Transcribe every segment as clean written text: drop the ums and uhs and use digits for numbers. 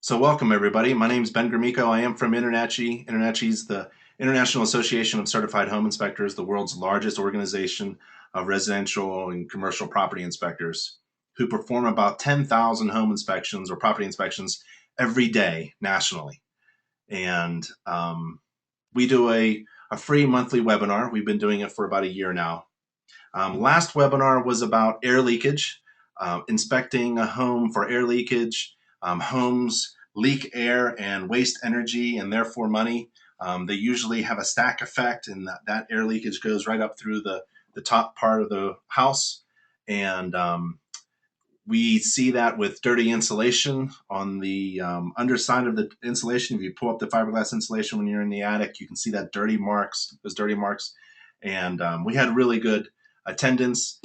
So welcome everybody. My name is Ben Gromicko. I am from InterNACHI. InterNACHI is the International Association of Certified Home Inspectors, the world's largest organization of residential and commercial property inspectors who perform about 10,000 home inspections or property inspections every day nationally. And we do a free monthly webinar. We've been doing it for about a year now. Last webinar was about air leakage, inspecting a home for air leakage. Homes leak air and waste energy and therefore money. They usually have a stack effect, and that air leakage goes right up through the top part of the house. And we see that with dirty insulation on the underside of the insulation. If you pull up the fiberglass insulation when you're in the attic, you can see that those dirty marks. And we had really good attendance.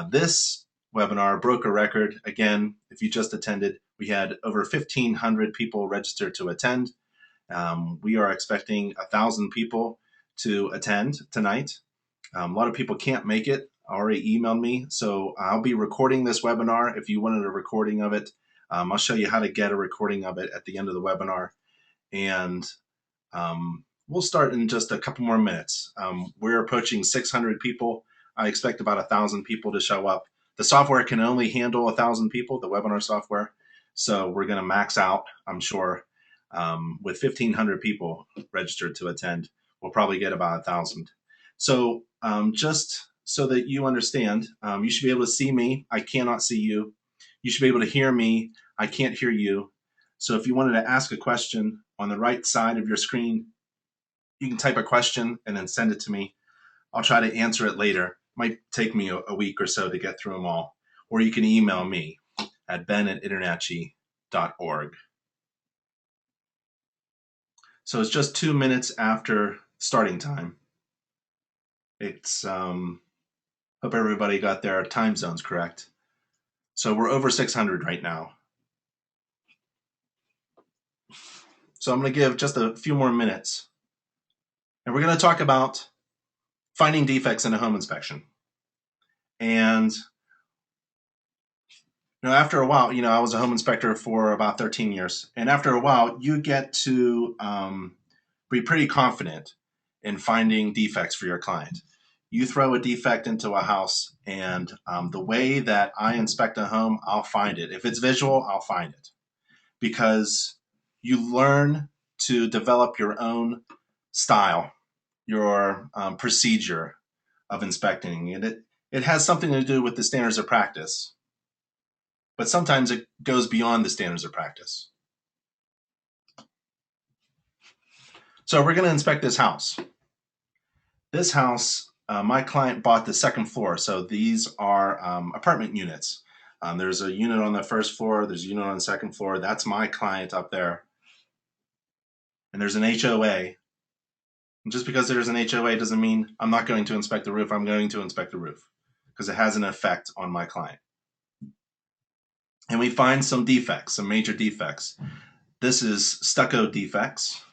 This webinar broke a record. Again, if you just attended, we had over 1,500 people registered to attend. We are expecting 1,000 people to attend tonight. A lot of people can't make it, already emailed me, so I'll be recording this webinar. If you wanted a recording of it, I'll show you how to get a recording of it at the end of the webinar. And we'll start in just a couple more minutes. We're approaching 600 people. I expect about 1,000 people to show up. The software can only handle 1,000 people, the webinar software. So we're going to max out, I'm sure, with 1,500 people registered to attend. We'll probably get about 1,000. So just so that you understand, you should be able to see me. I cannot see you. You should be able to hear me. I can't hear you. So if you wanted to ask a question on the right side of your screen, you can type a question and then send it to me. I'll try to answer it later. It might take me a week or so to get through them all. Or you can email me at ben@internachi.org. So it's just 2 minutes after starting time. It's hope everybody got their time zones correct. So we're over 600 right now. So I'm going to give just a few more minutes. And we're going to talk about finding defects in a home inspection. And after a while, I was a home inspector for about 13 years. And after a while, you get to be pretty confident in finding defects for your client. You throw a defect into a house, and the way that I inspect a home, I'll find it. If it's visual, I'll find it. Because you learn to develop your own style, your procedure of inspecting. And it has something to do with the standards of practice. But sometimes it goes beyond the standards of practice. So we're going to inspect this house. This house, my client bought the second floor. So these are apartment units. There's a unit on the first floor. There's a unit on the second floor. That's my client up there. And there's an HOA. And just because there's an HOA doesn't mean I'm not going to inspect the roof. I'm going to inspect the roof because it has an effect on my client. And we find some defects, some major defects. This is stucco defects,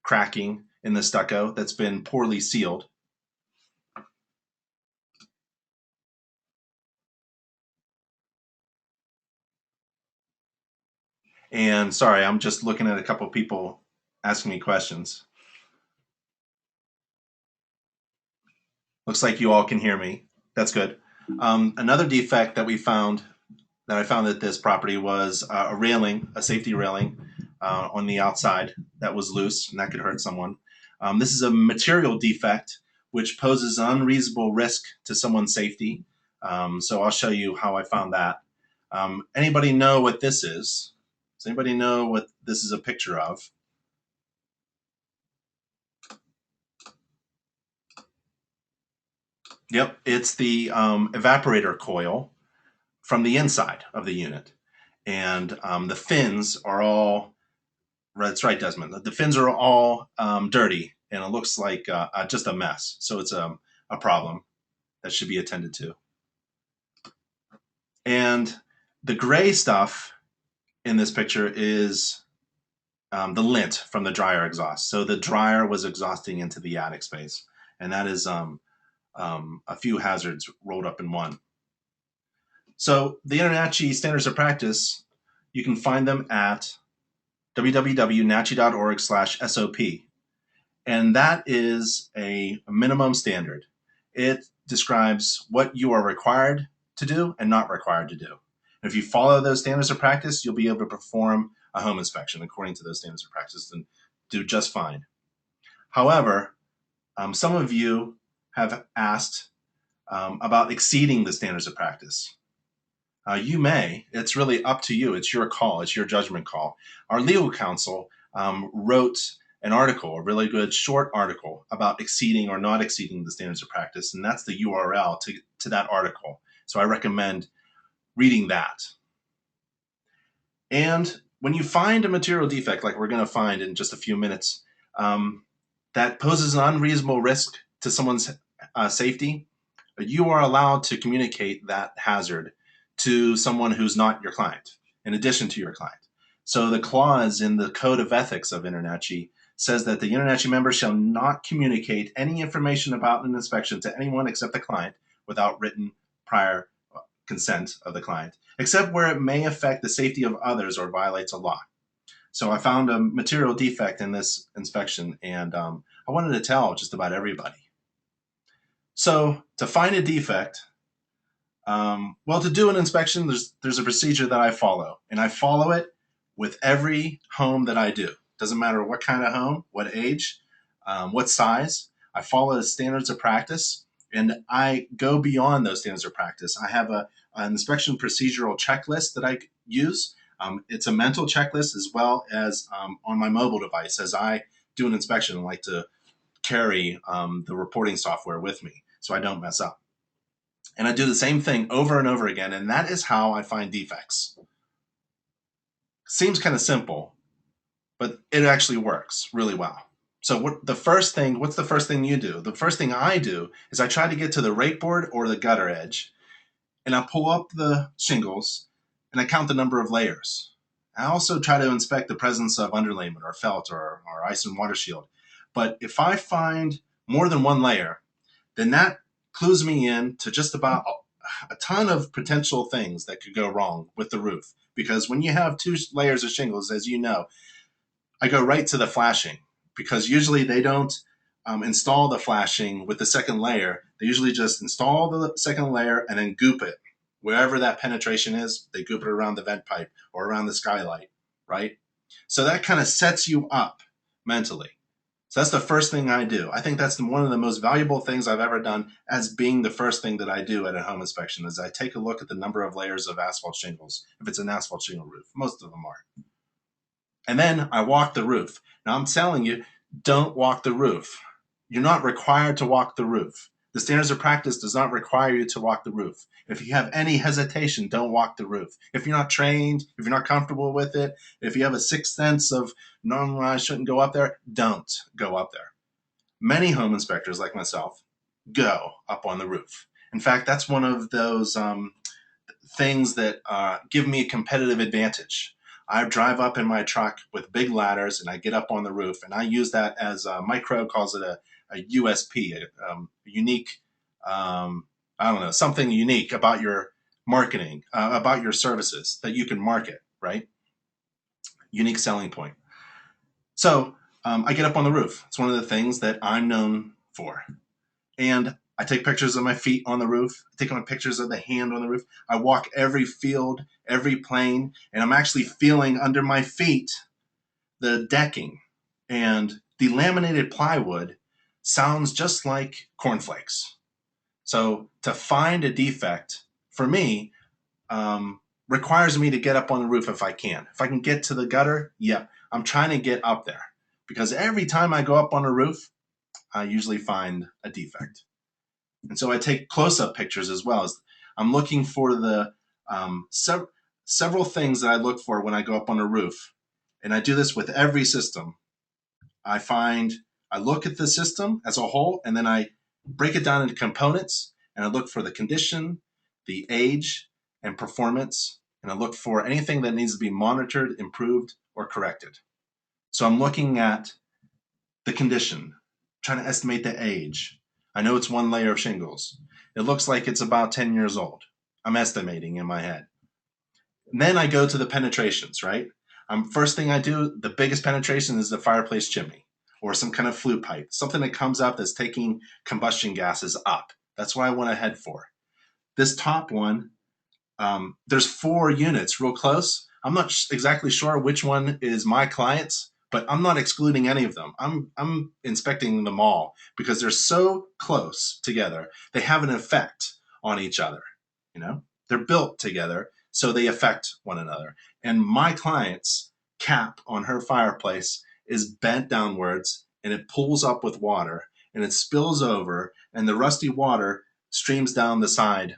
cracking in the stucco that's been poorly sealed. And sorry, I'm just looking at a couple of people asking me questions. Looks like you all can hear me. That's good. Another defect that I found at this property was a railing, a safety railing on the outside that was loose, and that could hurt someone. This is a material defect which poses an unreasonable risk to someone's safety. So I'll show you how I found that. Anybody know what this is? Does anybody know what this is a picture of? Yep, it's the evaporator coil from the inside of the unit. And the fins are all, that's right, Desmond, the fins are all dirty, and it looks like just a mess. So it's a problem that should be attended to. And the gray stuff in this picture is the lint from the dryer exhaust. So the dryer was exhausting into the attic space, and that is a few hazards rolled up in one. So the InterNACHI standards of practice You can find them at www.nachi.org/SOP. And that is a minimum standard. It describes what you are required to do and not required to do. And if you follow those standards of practice, you'll be able to perform a home inspection according to those standards of practice and do just fine. However, some of you have asked about exceeding the standards of practice. You may. It's really up to you. It's your call. It's your judgment call. Our legal counsel wrote an article, a really good short article about exceeding or not exceeding the standards of practice, and that's the URL to that article. So I recommend reading that. And when you find a material defect, like we're going to find in just a few minutes, that poses an unreasonable risk to someone's safety, you are allowed to communicate that hazard to someone who's not your client, in addition to your client. So the clause in the Code of Ethics of InterNACHI says that the InterNACHI member shall not communicate any information about an inspection to anyone except the client without written prior consent of the client, except where it may affect the safety of others or violates a law. So I found a material defect in this inspection, and I wanted to tell just about everybody. So to find a defect, well, to do an inspection, there's a procedure that I follow, and I follow it with every home that I do. Doesn't matter what kind of home, what age, what size. I follow the standards of practice, and I go beyond those standards of practice. I have an inspection procedural checklist that I use. It's a mental checklist as well as on my mobile device. As I do an inspection, I like to carry the reporting software with me so I don't mess up. And I do the same thing over and over again, and that is how I find defects. Seems kind of simple, but it actually works really well. So what's the first thing you do? The first thing I do is I try to get to the rake board or the gutter edge, and I pull up the shingles, and I count the number of layers. I also try to inspect the presence of underlayment or felt or ice and water shield. But if I find more than one layer, then that clues me in to just about a ton of potential things that could go wrong with the roof. Because when you have 2 layers of shingles, as you know, I go right to the flashing, because usually they don't install the flashing with the second layer. They usually just install the second layer and then goop it. Wherever that penetration is, they goop it around the vent pipe or around the skylight, right? So that kind of sets you up mentally. So that's the first thing I do. I think that's one of the most valuable things I've ever done as being the first thing that I do at a home inspection is I take a look at the number of layers of asphalt shingles, if it's an asphalt shingle roof. Most of them are. And then I walk the roof. Now I'm telling you, don't walk the roof. You're not required to walk the roof. The standards of practice does not require you to walk the roof. If you have any hesitation, don't walk the roof. If you're not trained, if you're not comfortable with it, if you have a sixth sense of, no, I shouldn't go up there, don't go up there. Many home inspectors like myself go up on the roof. In fact, that's one of those things that give me a competitive advantage. I drive up in my truck with big ladders and I get up on the roof, and I use that as Mike Crow calls it a USP, a unique, I don't know, something unique about your marketing, about your services that you can market, right? Unique selling point. So I get up on the roof. It's one of the things that I'm known for. And I take pictures of my feet on the roof. I take my pictures of the hand on the roof. I walk every field, every plane, and I'm actually feeling under my feet the decking. And the laminated plywood sounds just like cornflakes. So to find a defect, for me, requires me to get up on the roof if I can. If I can get to the gutter, yeah, I'm trying to get up there. Because every time I go up on a roof, I usually find a defect. And so I take close-up pictures as well. As I'm looking for the several things that I look for when I go up on a roof. And I do this with every system. I look at the system as a whole, and then I break it down into components, and I look for the condition, the age, and performance, and I look for anything that needs to be monitored, improved, or corrected. So I'm looking at the condition, trying to estimate the age. I know it's 1 layer of shingles. It looks like it's about 10 years old. I'm estimating in my head. And then I go to the penetrations, right? First thing I do, the biggest penetration is the fireplace chimney or some kind of flue pipe, something that comes up that's taking combustion gases up. That's what I want to head for. This top one, there's 4 units real close. I'm not exactly sure which one is my client's, but I'm not excluding any of them. I'm inspecting them all because they're so close together. They have an effect on each other. You know, they're built together, so they affect one another. And my client's cap on her fireplace is bent downwards, and it pulls up with water, and it spills over, and the rusty water streams down the side.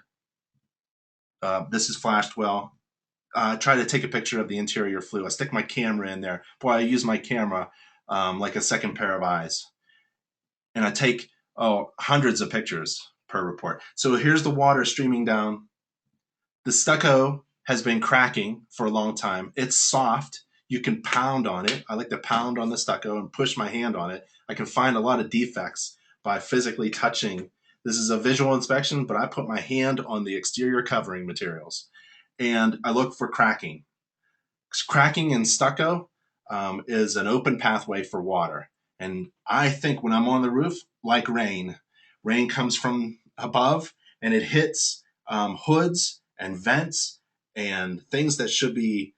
This is flashed well. Try to take a picture of the interior flue. I stick my camera in there. Boy, I use my camera like a second pair of eyes. And I take hundreds of pictures per report. So here's the water streaming down. The stucco has been cracking for a long time. It's soft. You can pound on it. I like to pound on the stucco and push my hand on it. I can find a lot of defects by physically touching. This is a visual inspection, but I put my hand on the exterior covering materials and I look for cracking. Cracking in stucco is an open pathway for water. And I think when I'm on the roof, like rain, rain comes from above and it hits hoods and vents and things that should be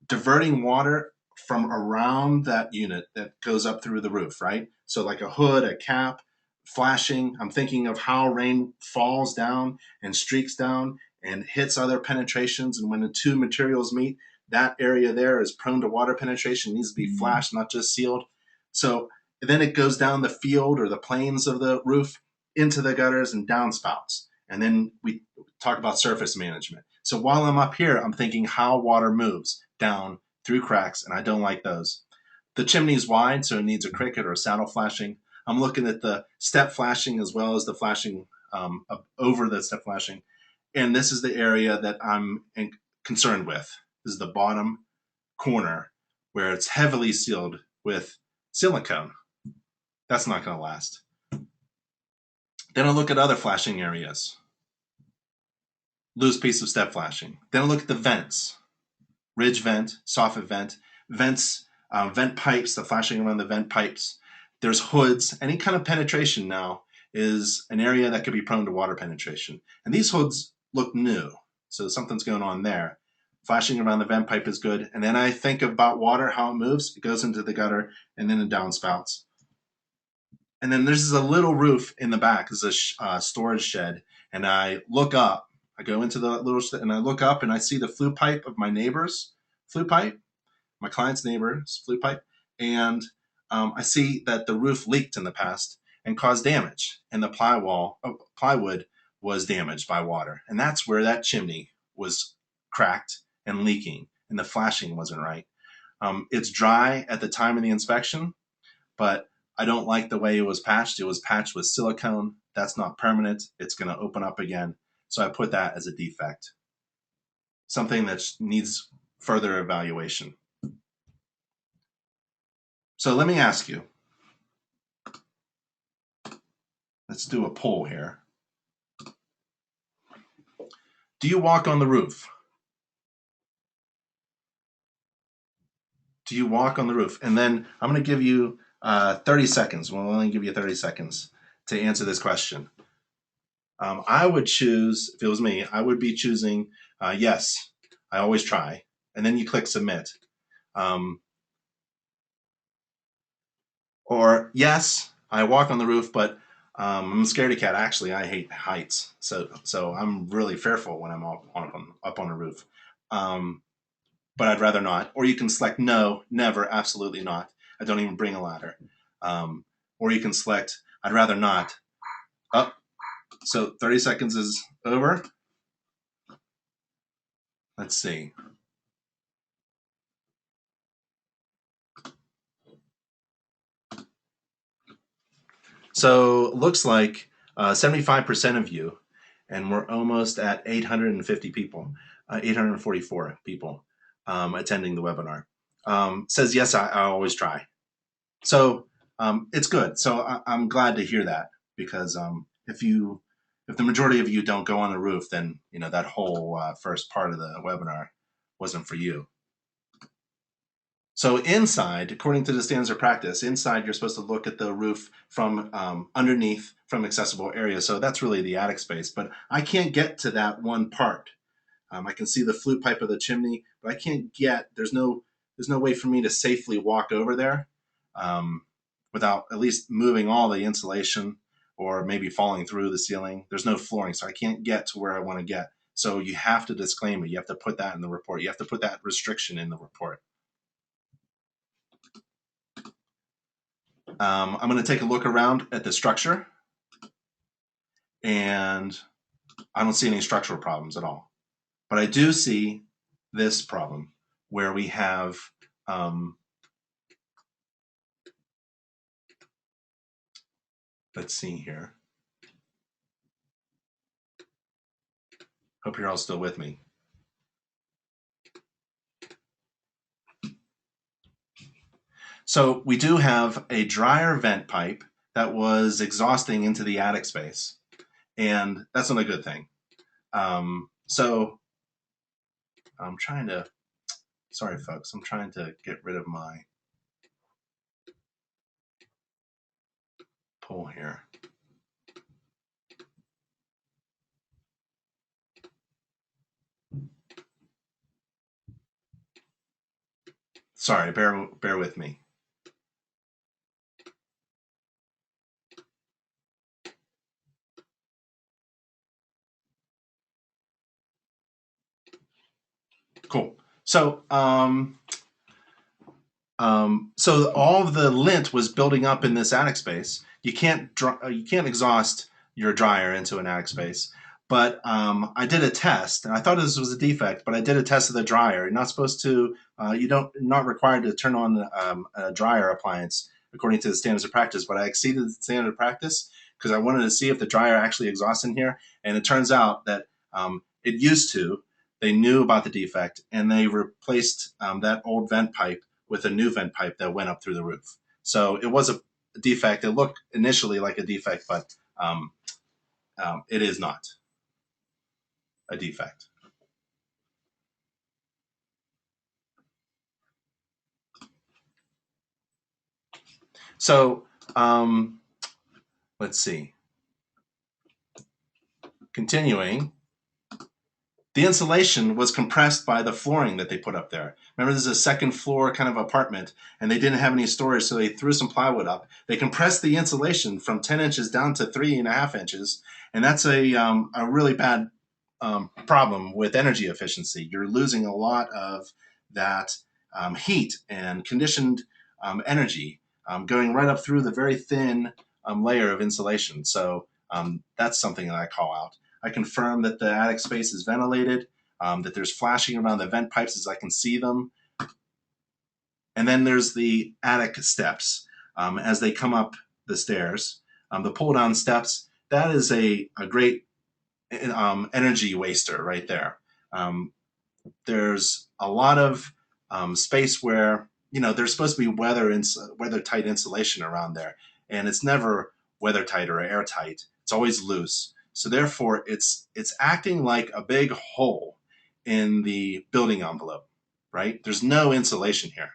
diverting water from around that unit that goes up through the roof, right? So, like a hood, a cap, flashing. I'm thinking of how rain falls down and streaks down and hits other penetrations. And when the 2 materials meet, that area there is prone to water penetration, needs to be flashed, not just sealed. So then it goes down the field or the planes of the roof into the gutters and downspouts. And then we talk about surface management. So while I'm up here, I'm thinking how water moves down through cracks, and I don't like those. The chimney's wide, so it needs a cricket or a saddle flashing. I'm looking at the step flashing as well as the flashing over the step flashing. And this is the area that I'm concerned with. This is the bottom corner where it's heavily sealed with silicone. That's not going to last. Then I look at other flashing areas. Loose piece of step flashing. Then I look at the vents. Ridge vent, soffit vent, vents, vent pipes, the flashing around the vent pipes. There's hoods. Any kind of penetration now is an area that could be prone to water penetration. And these hoods look new, so something's going on there. Flashing around the vent pipe is good. And then I think about water, how it moves. It goes into the gutter and then in downspouts. And then there's a little roof in the back. There's a storage shed. And I look up. I go into the little shed and I look up and I see the flue pipe of my neighbor's flue pipe, my client's neighbor's flue pipe. And I see that the roof leaked in the past and caused damage. And the plywood was damaged by water. And that's where that chimney was cracked and leaking, and the flashing wasn't right. It's dry at the time of the inspection, but I don't like the way it was patched. It was patched with silicone. That's not permanent. It's going to open up again. So I put that as a defect, something that needs further evaluation. So let me ask you. Let's do a poll here. Do you walk on the roof? Do you walk on the roof? And then I'm going to give you 30 seconds. We'll only give you 30 seconds to answer this question. I would choose, if it was me, I would be choosing yes, I always try. And then you click submit. Or yes, I walk on the roof, but I'm a scaredy cat. Actually, I hate heights. So I'm really fearful when I'm up on a roof. But I'd rather not. Or you can select no, never, absolutely not. I don't even bring a ladder. Or you can select I'd rather not. Oh, so 30 seconds is over. Let's see. So looks like 75% of you, and we're almost at 850 people, 844 people attending the webinar, says yes, I always try. So it's good. So I'm glad to hear that, because if you if the majority of you don't go on the roof, then that whole first part of the webinar wasn't for you. So inside, according to the standards of practice, inside you're supposed to look at the roof from underneath, from accessible areas. So that's really the attic space. But I can't get to that one part. I can see the flue pipe of the chimney, but I can't get. There's no way for me to safely walk over there without at least moving all the insulation or maybe falling through the ceiling. There's no flooring, so I can't get to where I want to get. So you have to disclaim it. You have to put that in the report. You have to put that restriction in the report. I'm going to take a look around at the structure, and I don't see any structural problems at all. But I do see this problem where we have let's see here. Hope you're all still with me. So we do have a dryer vent pipe that was exhausting into the attic space, and that's not a good thing. So I'm trying to, sorry folks, I'm trying to get rid of my poll here. Sorry, bear with me. Cool. So, so all of the lint was building up in this attic space. You can't exhaust your dryer into an attic space. But I did a test, and I thought this was a defect, but I did a test of the dryer. You're not supposed to, not required to turn on a dryer appliance according to the standards of practice, but I exceeded the standard of practice because I wanted to see if the dryer actually exhausts in here. And it turns out that it used to. They knew about the defect, and they replaced that old vent pipe with a new vent pipe that went up through the roof. So it was a defect. It looked initially like a defect, but it is not a defect. So let's see. Continuing, the insulation was compressed by the flooring that they put up there. Remember, this is a second floor kind of apartment, and they didn't have any storage, so they threw some plywood up. They compressed the insulation from 10 inches down to 3.5 inches, and that's a really bad problem with energy efficiency. You're losing a lot of that heat and conditioned energy going right up through the very thin layer of insulation. So that's something that I call out. I confirm that the attic space is ventilated, that there's flashing around the vent pipes as I can see them. And then there's the attic steps as they come up the stairs. The pull down steps, that is a great energy waster right there. There's a lot of space where there's supposed to be weather tight insulation around there, and it's never weather tight or airtight. It's always loose. So therefore, it's acting like a big hole in the building envelope, right? There's no insulation here.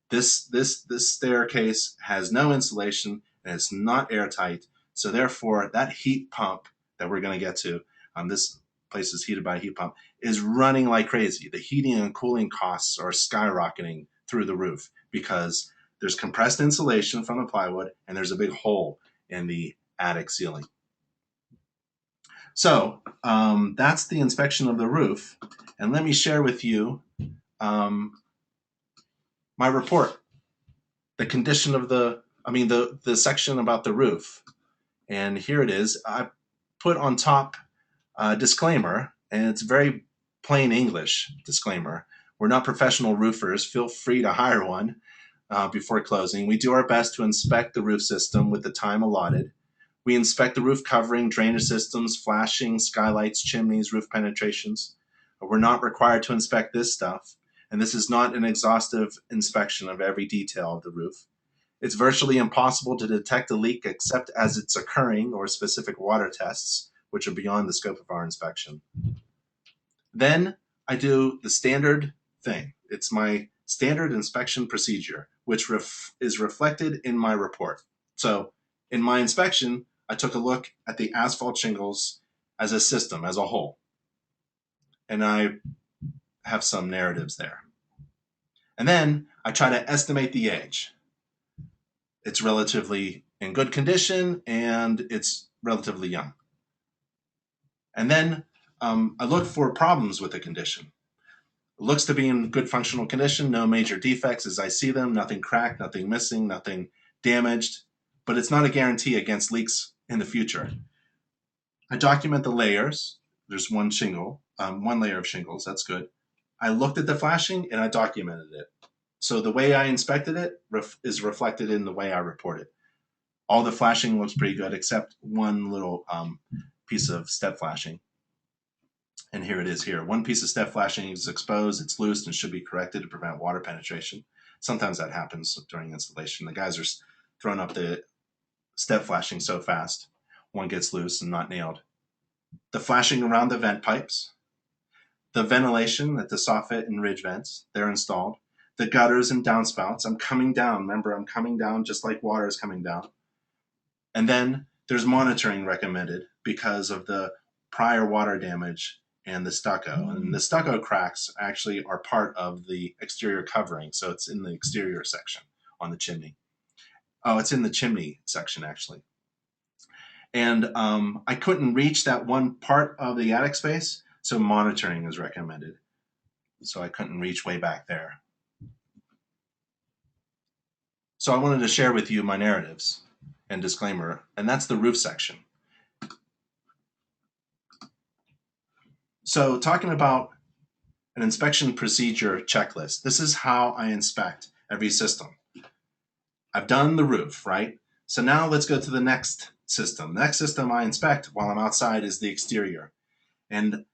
This staircase has no insulation, and it's not airtight. So therefore, that heat pump that we're going to get to, this place is heated by a heat pump, is running like crazy. The heating and cooling costs are skyrocketing through the roof because there's compressed insulation from the plywood, and there's a big hole in the attic ceiling. So that's the inspection of the roof. And let me share with you my report, the condition of the section about the roof. And here it is. I put on top a disclaimer, and it's very plain English disclaimer. We're not professional roofers. Feel free to hire one before closing. We do our best to inspect the roof system with the time allotted. We inspect the roof covering, drainage systems, flashing, skylights, chimneys, roof penetrations. We're not required to inspect this stuff, and this is not an exhaustive inspection of every detail of the roof. It's virtually impossible to detect a leak except as it's occurring or specific water tests, which are beyond the scope of our inspection. Then I do the standard thing. It's my standard inspection procedure, which is reflected in my report. So in my inspection, I took a look at the asphalt shingles as a system, as a whole. And I have some narratives there. And then I try to estimate the age. It's relatively in good condition and it's relatively young. And then I look for problems with the condition. It looks to be in good functional condition, no major defects as I see them, nothing cracked, nothing missing, nothing damaged, but it's not a guarantee against leaks in the future. I document the layers. There's one layer of shingles, that's good. I looked at the flashing and I documented it. So the way I inspected it is reflected in the way I report it. All the flashing looks pretty good except one little piece of step flashing. And here it is here. One piece of step flashing is exposed, it's loose, and should be corrected to prevent water penetration. Sometimes that happens during installation. The guys are throwing up the step flashing so fast, one gets loose and not nailed. The flashing around the vent pipes, the ventilation at the soffit and ridge vents, they're installed. The gutters and downspouts, I'm coming down. Remember, I'm coming down just like water is coming down. And then there's monitoring recommended because of the prior water damage and the stucco. And the stucco cracks actually are part of the exterior covering, so it's in the exterior section on the chimney. Oh, it's in the chimney section, actually. And I couldn't reach that one part of the attic space, so monitoring is recommended. So I couldn't reach way back there. So I wanted to share with you my narratives and disclaimer, and that's the roof section. So talking about an inspection procedure checklist, this is how I inspect every system. I've done the roof, right? So now let's go to the next system. The next system I inspect while I'm outside is the exterior. And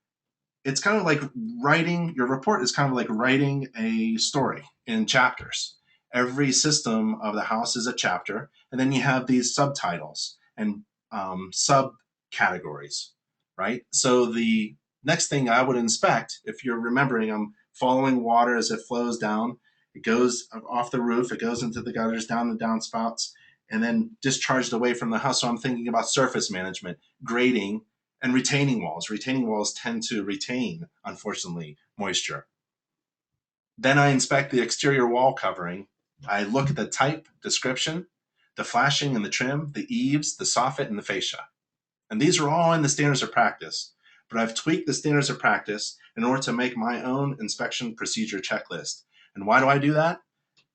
it's kind of like writing, your report is kind of like writing a story in chapters. Every system of the house is a chapter, and then you have these subtitles and subcategories, right? So the next thing I would inspect, if you're remembering, I'm following water as it flows down. It goes off the roof, it goes into the gutters, down the downspouts, and then discharged away from the house. So I'm thinking about surface management, grading, and retaining walls. Retaining walls tend to retain, unfortunately, moisture. Then I inspect the exterior wall covering. I look at the type, description, the flashing and the trim, the eaves, the soffit, and the fascia. And these are all in the standards of practice, but I've tweaked the standards of practice in order to make my own inspection procedure checklist. And why do I do that?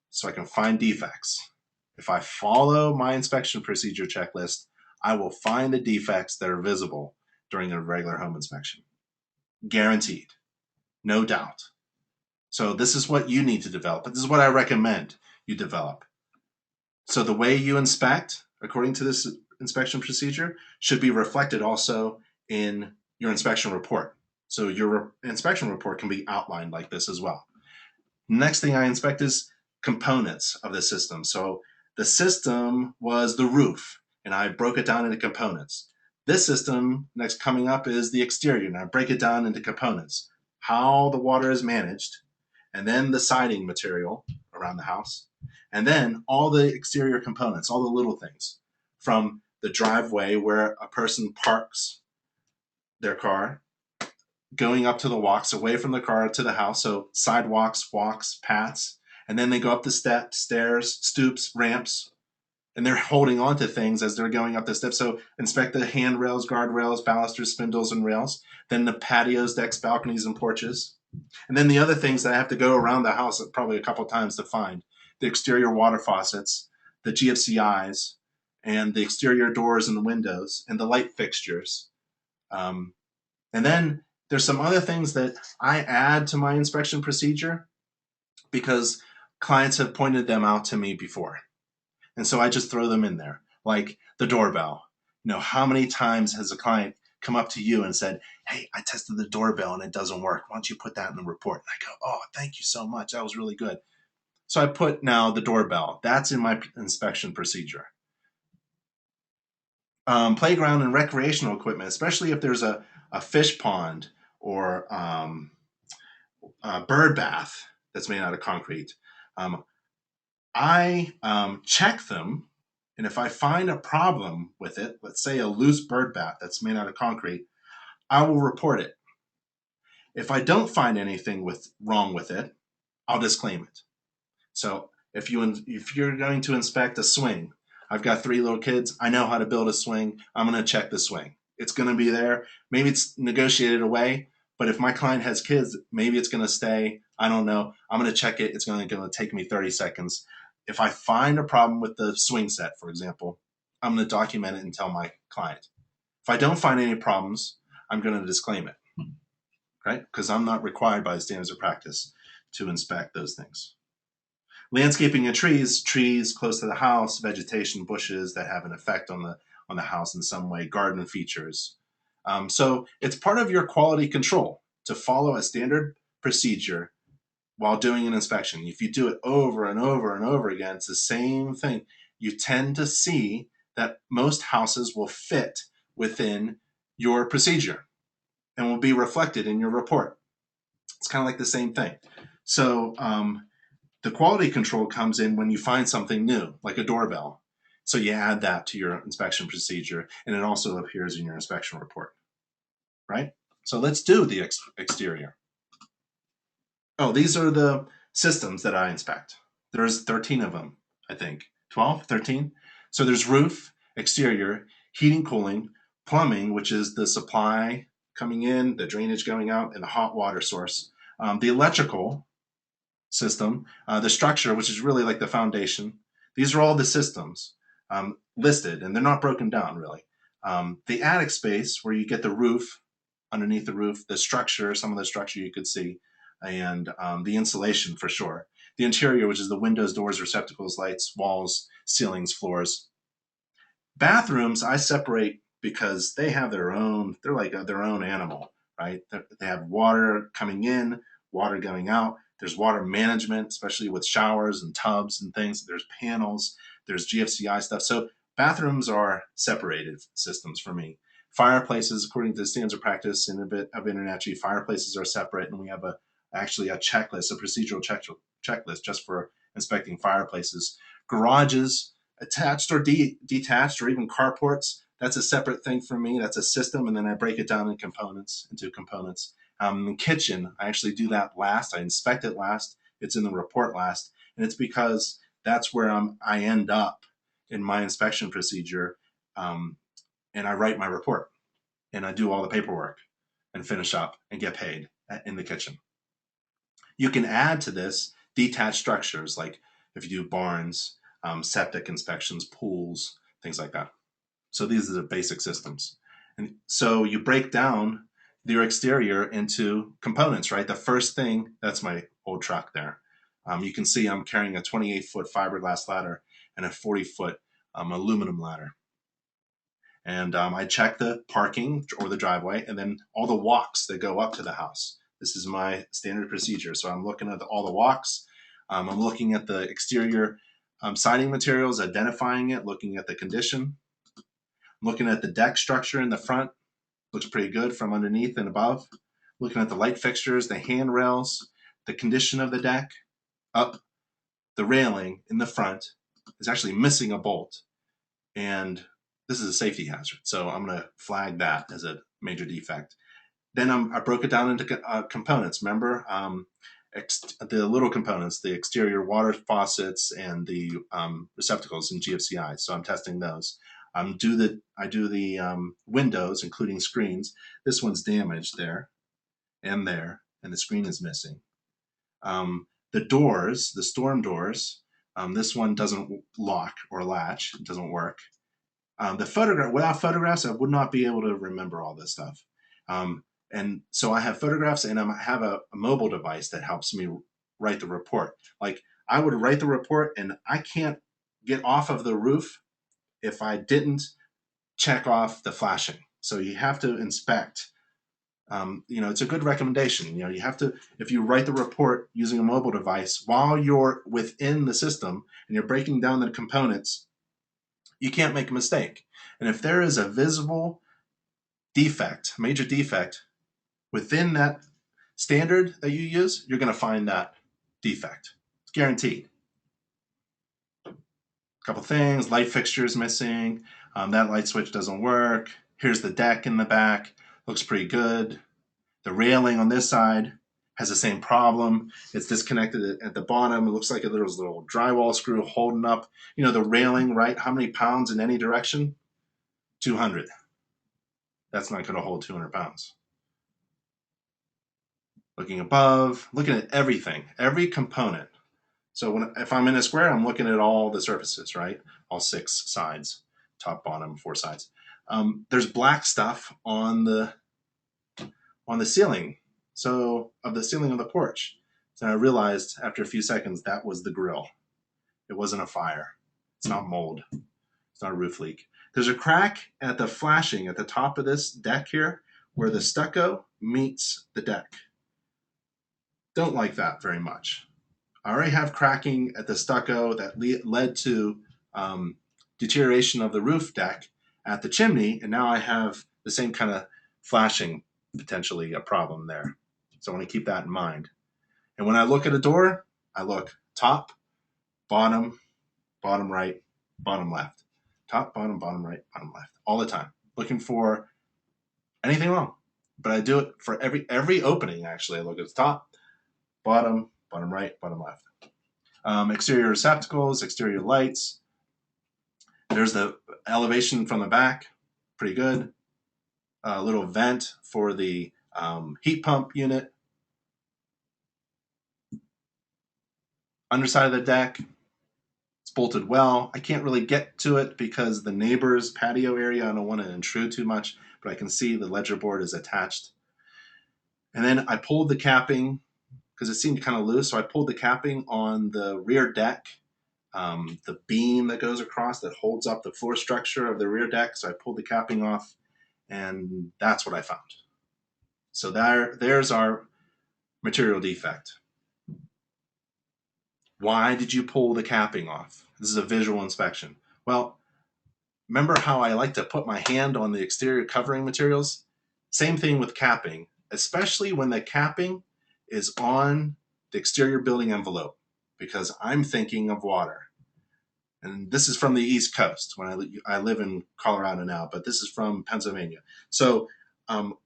So I can find defects. If I follow my inspection procedure checklist, I will find the defects that are visible during a regular home inspection. Guaranteed. No doubt. So this is what you need to develop. This is what I recommend you develop. So the way you inspect, according to this inspection procedure, should be reflected also in your inspection report. So your inspection report can be outlined like this as well. Next thing I inspect is components of the system. So the system was the roof, and I broke it down into components. This system, next coming up, is the exterior, and I break it down into components. How the water is managed, and then the siding material around the house, and then all the exterior components, all the little things, from the driveway where a person parks their car, going up to the walks, away from the car to the house, so sidewalks, walks, paths, and then they go up the steps, stairs, stoops, ramps, and they're holding on to things as they're going up the steps. So inspect the handrails, guardrails, balusters, spindles, and rails, then the patios, decks, balconies, and porches. And then the other things that I have to go around the house probably a couple times to find: the exterior water faucets, the GFCIs, and the exterior doors and the windows, and the light fixtures. And then there's some other things that I add to my inspection procedure because clients have pointed them out to me before. And so I just throw them in there, like the doorbell. How many times has a client come up to you and said, "Hey, I tested the doorbell and it doesn't work. Why don't you put that in the report?" And I go, "Oh, thank you so much. That was really good." So I put now the doorbell. That's in my inspection procedure. Playground and recreational equipment, especially if there's a fish pond or a bird bath that's made out of concrete. Um, I check them, and if I find a problem with it, let's say a loose bird bath that's made out of concrete, I will report it. If I don't find anything wrong with it, I'll disclaim it. So if you're going to inspect a swing, I've got 3 little kids. I know how to build a swing. I'm going to check the swing. It's going to be there. Maybe it's negotiated away, but if my client has kids, maybe it's going to stay. I don't know. I'm going to check it. It's going to take me 30 seconds. If I find a problem with the swing set, for example, I'm going to document it and tell my client. If I don't find any problems, I'm going to disclaim it, right? Because I'm not required by the standards of practice to inspect those things. Landscaping and trees close to the house, vegetation, bushes that have an effect on the house in some way, garden features. So it's part of your quality control to follow a standard procedure while doing an inspection. If you do it over and over and over again, it's the same thing. You tend to see that most houses will fit within your procedure and will be reflected in your report. It's kind of like the same thing. So the quality control comes in when you find something new, like a doorbell. So you add that to your inspection procedure, and it also appears in your inspection report, right? So let's do the exterior. Oh, these are the systems that I inspect. There's 13 of them, I think. 12, 13? So there's roof, exterior, heating, cooling, plumbing, which is the supply coming in, the drainage going out, and the hot water source. The electrical system, the structure, which is really like the foundation. These are all the systems listed, and they're not broken down really. The attic space, where you get the roof, underneath the roof, the structure, some of the structure you could see, and the insulation for sure. The interior, which is the windows, doors, receptacles, lights, walls, ceilings, floors. Bathrooms, I separate because they have their own, they're like their own animal, right? They have water coming in, water going out. There's water management, especially with showers and tubs and things. There's panels, there's GFCI stuff. So bathrooms are separated systems for me. Fireplaces, according to the standards of practice in a bit of InterNACHI, fireplaces are separate, and we have actually a checklist, a procedural checklist just for inspecting fireplaces. Garages, attached or detached, or even carports, that's a separate thing for me. That's a system, and then I break it down into components. Kitchen, I actually do that last. I inspect it last. It's in the report last, and it's because that's where I end up in my inspection procedure, and I write my report, and I do all the paperwork, and finish up and get paid in the kitchen. You can add to this detached structures, like if you do barns, septic inspections, pools, things like that. So these are the basic systems. And so you break down your exterior into components, right? The first thing, that's my old truck there. You can see I'm carrying a 28-foot fiberglass ladder and a 40-foot aluminum ladder. And I check the parking or the driveway, and then all the walks that go up to the house. This is my standard procedure. So I'm looking at all the walks. I'm looking at the exterior siding materials, identifying it, looking at the condition. I'm looking at the deck structure in the front. Looks pretty good from underneath and above. Looking at the light fixtures, the handrails, the condition of the deck. Up the railing in the front is actually missing a bolt, and this is a safety hazard. So I'm going to flag that as a major defect. Then I broke it down into components. Remember, the little components, the exterior water faucets and the receptacles in GFCI. So I'm testing those. I do the windows, including screens. This one's damaged there, and the screen is missing. The doors, the storm doors, this one doesn't lock or latch. It doesn't work. Without photographs, I would not be able to remember all this stuff. And so I have photographs, and I have a mobile device that helps me write the report. Like, I would write the report, and I can't get off of the roof if I didn't check off the flashing. So you have to inspect. It's a good recommendation. You have to, if you write the report using a mobile device while you're within the system and you're breaking down the components, you can't make a mistake. And if there is a visible defect, major defect, within that standard that you use, you're going to find that defect. It's guaranteed. A couple things, light fixture is missing. That light switch doesn't work. Here's the deck in the back. Looks pretty good. The railing on this side has the same problem. It's disconnected at the bottom. It looks like there was a little drywall screw holding up, the railing, right? How many pounds in any direction? 200. That's not going to hold 200 pounds. Looking above, looking at everything, every component. So if I'm in a square, I'm looking at all the surfaces, right? All 6 sides, top, bottom, 4 sides. There's black stuff on the ceiling, so of the ceiling of the porch. So I realized after a few seconds that was the grill. It wasn't a fire. It's not mold. It's not a roof leak. There's a crack at the flashing at the top of this deck here where the stucco meets the deck. Don't like that very much. I already have cracking at the stucco that led to deterioration of the roof deck at the chimney, and now I have the same kind of flashing, potentially a problem there. So I want to keep that in mind. And when I look at a door, I look top, bottom, bottom right, bottom left. Top, bottom, bottom right, bottom left. All the time. Looking for anything wrong. But I do it for every opening, actually. I look at the top, bottom, bottom right, bottom left. Exterior receptacles, exterior lights. There's the elevation from the back. Pretty good. A little vent for the heat pump unit. Underside of the deck, it's bolted well. I can't really get to it because the neighbor's patio area, I don't want to intrude too much, but I can see the ledger board is attached. And then I pulled the capping because it seemed kind of loose, so I pulled the capping on the rear deck, the beam that goes across that holds up the floor structure of the rear deck. So I pulled the capping off, and that's what I found. So there's our material defect. Why did you pull the capping off? This is a visual inspection. Well, remember how I like to put my hand on the exterior covering materials? Same thing with capping, especially when the capping is on the exterior building envelope, because I'm thinking of water. And this is from the East Coast. When I live in Colorado now, but this is from Pennsylvania. So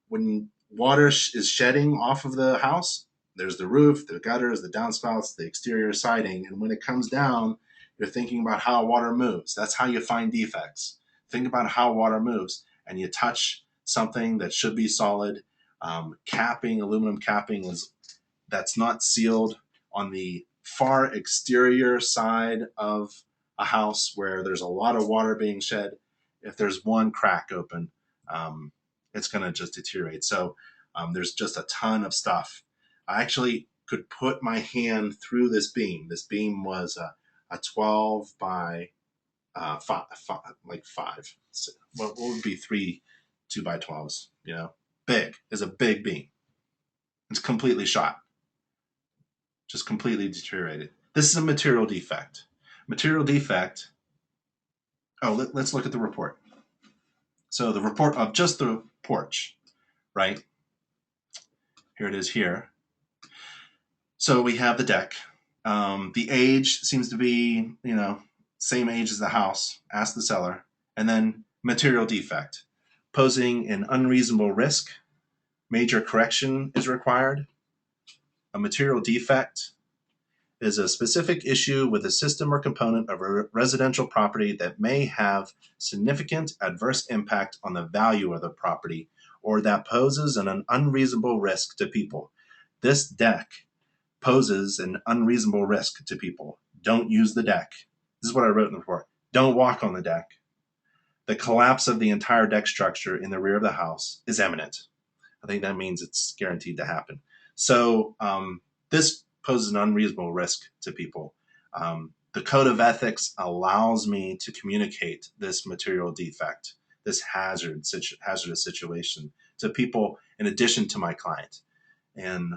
when water is shedding off of the house, there's the roof, the gutters, the downspouts, the exterior siding. And when it comes down, you're thinking about how water moves. That's how you find defects. Think about how water moves, and you touch something that should be solid. Capping, aluminum capping, that's not sealed on the far exterior side of a house where there's a lot of water being shed. If there's one crack open, it's going to just deteriorate. So there's just a ton of stuff. I actually could put my hand through this beam. This beam was a 12 by 5, like 5. So what would be 3 2x12s? Big. It's a big beam. It's completely shot. Just completely deteriorated. This is a material defect. Material defect. Oh, let's look at the report. So the report of just the porch, right? Here it is here. So we have the deck. The age seems to be, same age as the house. Ask the seller. And then material defect, posing an unreasonable risk. Major correction is required. A material defect is a specific issue with a system or component of a residential property that may have significant adverse impact on the value of the property, or that poses an unreasonable risk to people. This deck poses an unreasonable risk to people. Don't use the deck. This is what I wrote in the report. Don't walk on the deck. The collapse of the entire deck structure in the rear of the house is imminent. I think that means it's guaranteed to happen. So this poses an unreasonable risk to people. The Code of Ethics allows me to communicate this material defect, this hazardous situation to people in addition to my client. And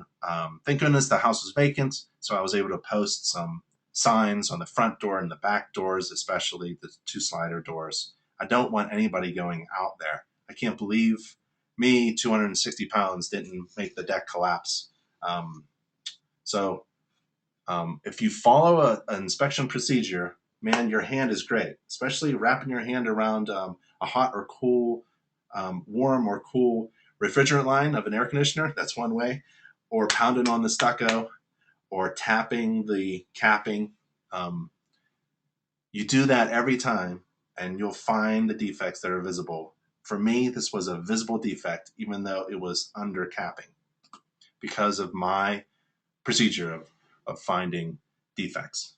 thank goodness the house was vacant, so I was able to post some signs on the front door and the back doors, especially the 2 slider doors. I don't want anybody going out there. I can't believe me, 260 pounds, didn't make the deck collapse. So if you follow an inspection procedure, man, your hand is great, especially wrapping your hand around a hot or cool, warm or cool refrigerant line of an air conditioner. That's one way. Or pounding on the stucco or tapping the capping. You do that every time and you'll find the defects that are visible. For me, this was a visible defect, even though it was under capping, because of my procedure of finding defects.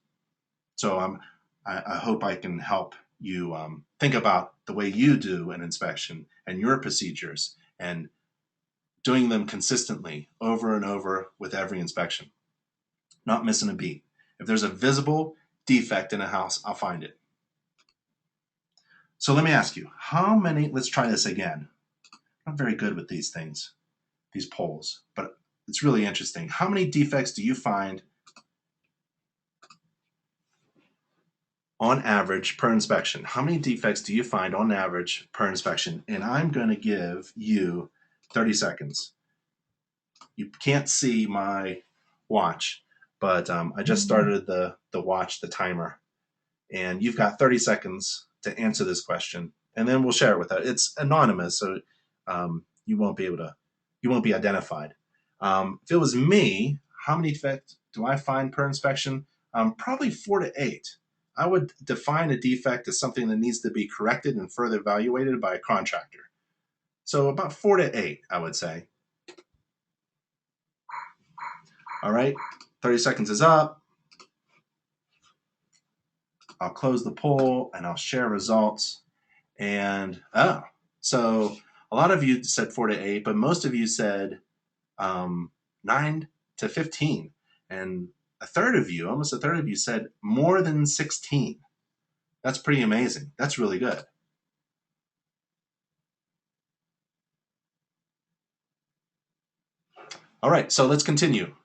So I hope I can help you think about the way you do an inspection and your procedures and doing them consistently over and over with every inspection, not missing a beat. If there's a visible defect in a house, I'll find it. So let me ask you, how many, let's try this again. I'm not very good with these things, these polls, but it's really interesting. How many defects do you find on average per inspection? How many defects do you find on average per inspection? And I'm going to give you 30 seconds. You can't see my watch, but I just started the watch, the timer, and you've got 30 seconds to answer this question, and then we'll share it with us. It's anonymous, so you won't be identified. If it was me, how many defects do I find per inspection? Probably 4 to 8. I would define a defect as something that needs to be corrected and further evaluated by a contractor. So about 4 to 8, I would say. All right, 30 seconds is up. I'll close the poll and I'll share results. And so a lot of you said 4 to 8, but most of you said 9 to 15. And a third of you, almost a third of you, said more than 16. That's pretty amazing. That's really good. All right, so let's continue.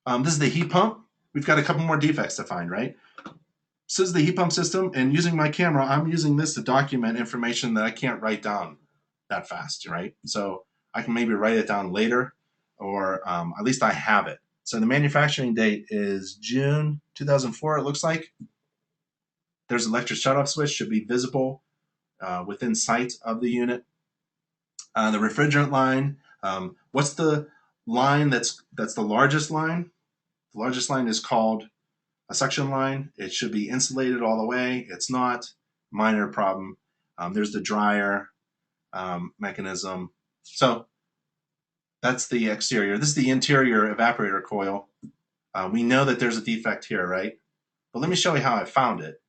This is the heat pump. We've got a couple more defects to find, right? This is the heat pump system, and using my camera, I'm using this to document information that I can't write down that fast, right? So I can maybe write it down later, or at least I have it. So the manufacturing date is June 2004, it looks like. There's an electric shutoff switch, should be visible within sight of the unit. The refrigerant line, what's the line that's the largest line? The largest line is called a suction line. It should be insulated all the way. It's not. Minor problem. There's the dryer mechanism. So that's the exterior. This is the interior evaporator coil. We know that there's a defect here, right? But let me show you how I found it.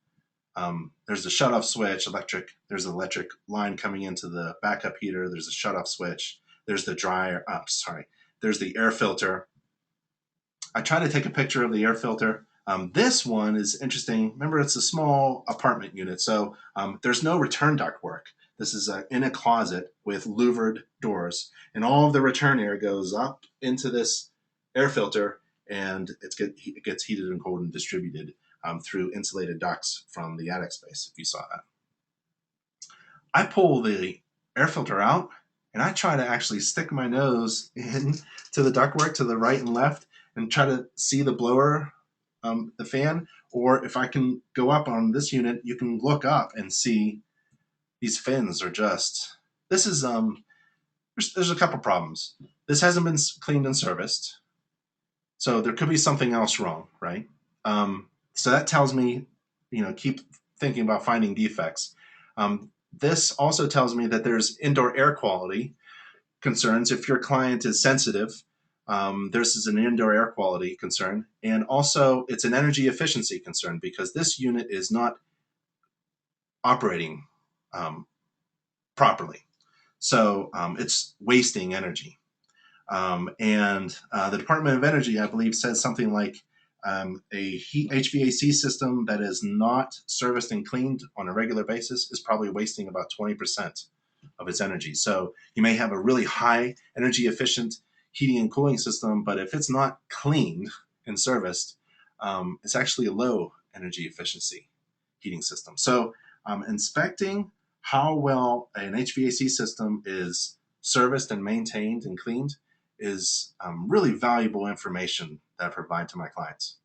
There's a shutoff switch, electric. There's an electric line coming into the backup heater. There's a shutoff switch. There's the dryer. There's the air filter. I try to take a picture of the air filter. This one is interesting. Remember, it's a small apartment unit, so there's no return duct work. This is in a closet with louvered doors, and all of the return air goes up into this air filter, and it gets heated and cooled and distributed through insulated ducts from the attic space, if you saw that. I pull the air filter out, and I try to actually stick my nose into the ductwork to the right and left and try to see the blower, the fan, or if I can go up on this unit, you can look up and see these fins are just, this is, there's a couple problems. This hasn't been cleaned and serviced, so there could be something else wrong, right? So that tells me, keep thinking about finding defects. This also tells me that there's indoor air quality concerns. If your client is sensitive, this is an indoor air quality concern. And also it's an energy efficiency concern because this unit is not operating properly. So it's wasting energy. And the Department of Energy, I believe, says something like a HVAC system that is not serviced and cleaned on a regular basis is probably wasting about 20% of its energy. So you may have a really high energy efficient heating and cooling system, but if it's not cleaned and serviced, it's actually a low energy efficiency heating system. So inspecting how well an HVAC system is serviced and maintained and cleaned is really valuable information that I provide to my clients.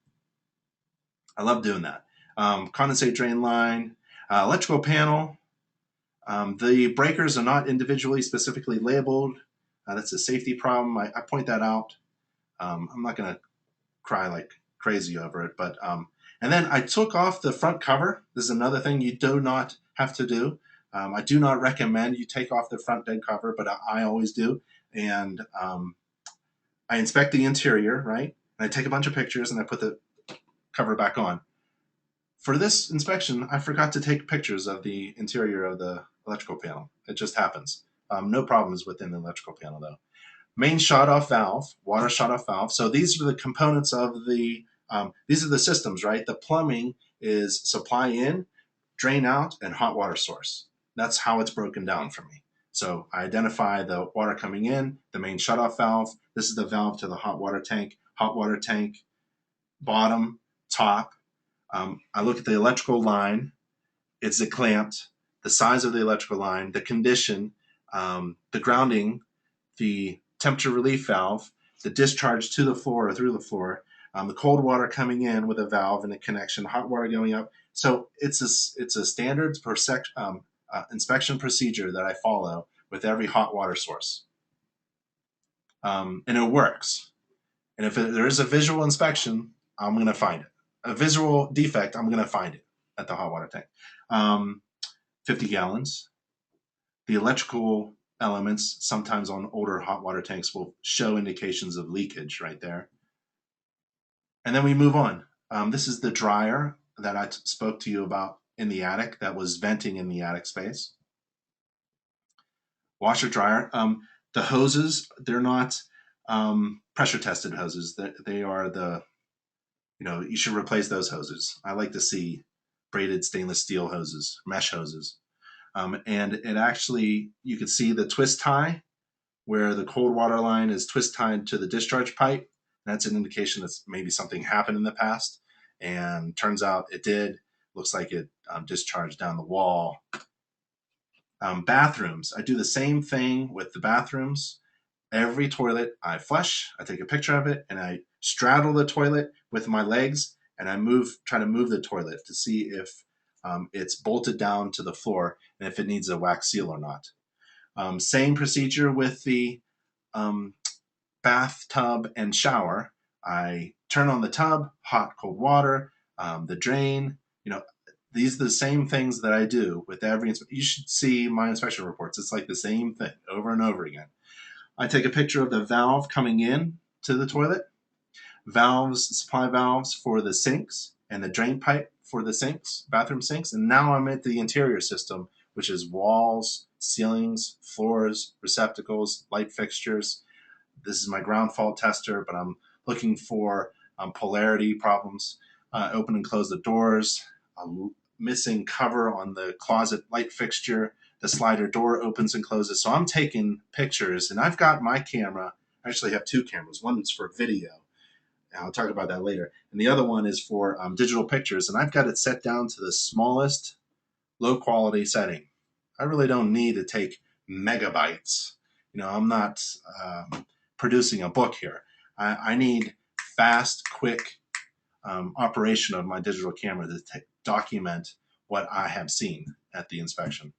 I love doing that. Condensate drain line, electrical panel. The breakers are not individually specifically labeled. That's a safety problem. I point that out. I'm not going to cry like crazy over it, but and then I took off the front cover. This is another thing you do not have to do. I do not recommend you take off the front dead cover, but I always do. And I inspect the interior, right? And I take a bunch of pictures and I put the cover back on. For this inspection, I forgot to take pictures of the interior of the electrical panel. It just happens. No problems within the electrical panel though. Main shut-off valve, water shut-off valve. So these are the components of the, these are the systems, right? The plumbing is supply in, drain out, and hot water source. That's how it's broken down for me. So I identify the water coming in, the main shut-off valve. This is the valve to the hot water tank, bottom, top. I look at the electrical line. Is it clamped? The size of the electrical line, the condition, the grounding, the temperature relief valve, the discharge to the floor or through the floor, the cold water coming in with a valve and a connection, hot water going up. So it's a standard inspection procedure that I follow with every hot water source. And it works. And if there is a visual inspection, I'm going to find it. A visual defect, I'm going to find it at the hot water tank. 50 gallons. The electrical elements, sometimes on older hot water tanks, will show indications of leakage right there. And then we move on. This is the dryer that I spoke to you about in the attic that was venting in the attic space. Washer dryer. The hoses, they're not pressure tested hoses. They are the, you should replace those hoses. I like to see braided stainless steel hoses, mesh hoses. And it actually, you can see the twist tie where the cold water line is twist tied to the discharge pipe. That's an indication that maybe something happened in the past, and turns out it did. Looks like it discharged down the wall. Bathrooms, I do the same thing with the bathrooms. Every toilet I flush, I take a picture of it, and I straddle the toilet with my legs, and I try to move the toilet to see if it's bolted down to the floor and if it needs a wax seal or not. Same procedure with the bathtub and shower. I turn on the tub, hot, cold water, the drain. These are the same things that I do with every inspection. You should see my inspection reports. It's like the same thing over and over again. I take a picture of the valve coming in to the toilet, supply valves for the sinks, and the drain pipe for the sinks, bathroom sinks. And now I'm at the interior system, which is walls, ceilings, floors, receptacles, light fixtures. This is my ground fault tester, but I'm looking for polarity problems. Open and close the doors, missing cover on the closet light fixture. The slider door opens and closes. So I'm taking pictures, and I've got my camera. I actually have two cameras. One's for video. I'll talk about that later. And the other one is for digital pictures. And I've got it set down to the smallest low quality setting. I really don't need to take megabytes. I'm not producing a book here. I need fast, quick operation of my digital camera to document what I have seen at the inspection.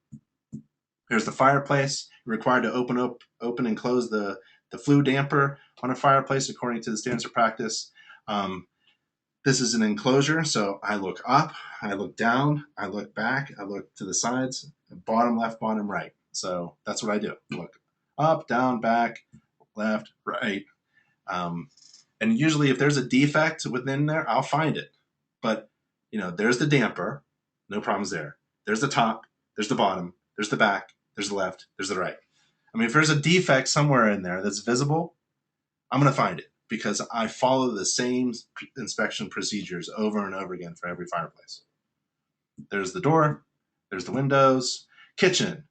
Here's the fireplace. You're required to open and close the flue damper on a fireplace according to the standards of practice. This is an enclosure, so I look up, I look down, I look back, I look to the sides, bottom left, bottom right. So that's what I do. Look up, down, back, left, right. And usually if there's a defect within there, I'll find it. But, there's the damper, no problems there. There's the top, there's the bottom, there's the back, there's the left, there's the right. I mean, if there's a defect somewhere in there that's visible, I'm going to find it because I follow the same inspection procedures over and over again for every fireplace. There's the door, there's the windows, kitchen,